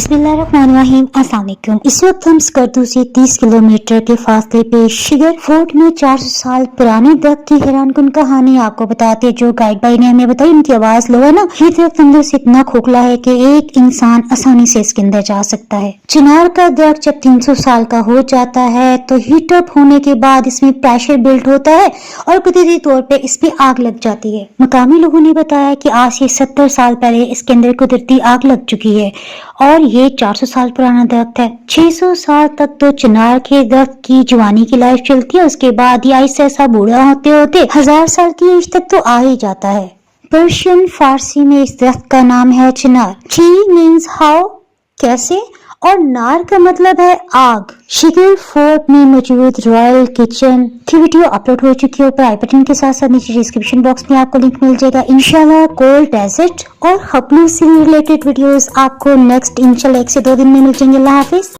بسم اللہ الرحمن الرحیم، السلام علیکم۔ اس وقت ہم اسکردو سے 30 کلومیٹر کے فاصلے پہ شگر فورٹ میں 400 سال پرانے درخت کی حیران کن کہانی آپ کو بتاتے ہیں، جو گائیڈ بھائی نے ہمیں بتائی۔ ان کی آواز لو ہے نا، یہ درخت اندر سے اتنا کھوکھلا ہے کہ ایک انسان آسانی سے اس کے اندر جا سکتا ہے۔ چنار کا درخت جب 300 سال کا ہو جاتا ہے تو ہیٹ اپ ہونے کے بعد اس میں پریشر بلڈ ہوتا ہے اور قدرتی طور پہ اس پہ آگ لگ جاتی ہے۔ مقامی لوگوں نے بتایا کہ آج سے 70 سال پہلے اس کے اندر قدرتی آگ لگ چکی ہے اور یہ 400 سال پرانا درخت ہے۔ 600 سال تک تو چنار کے درخت کی جوانی کی لائف چلتی ہے، اس کے بعد یہ ایسا ایسا بوڑھا ہوتے ہوتے 1000 سال کی ایج تک تو آ ہی جاتا ہے۔ پرشین فارسی میں اس درخت کا نام ہے چنار۔ چی مینز ہاؤ، کیسے، اور نار کا مطلب ہے آگ۔ شگر فورٹ میں موجود رائل کچن کی ویڈیو اپلوڈ ہو چکی ہے، اوپر آئی بٹن کے ساتھ ساتھ نیچے ڈسکرپشن باکس میں آپ کو لنک مل جائے گا۔ انشاءاللہ کولڈ ڈیزرٹ اور خپلو سے ریلیٹڈ ویڈیوز آپ کو نیکسٹ انشاءاللہ 1 سے 2 دن میں مل جائیں گے۔ اللہ حافظ۔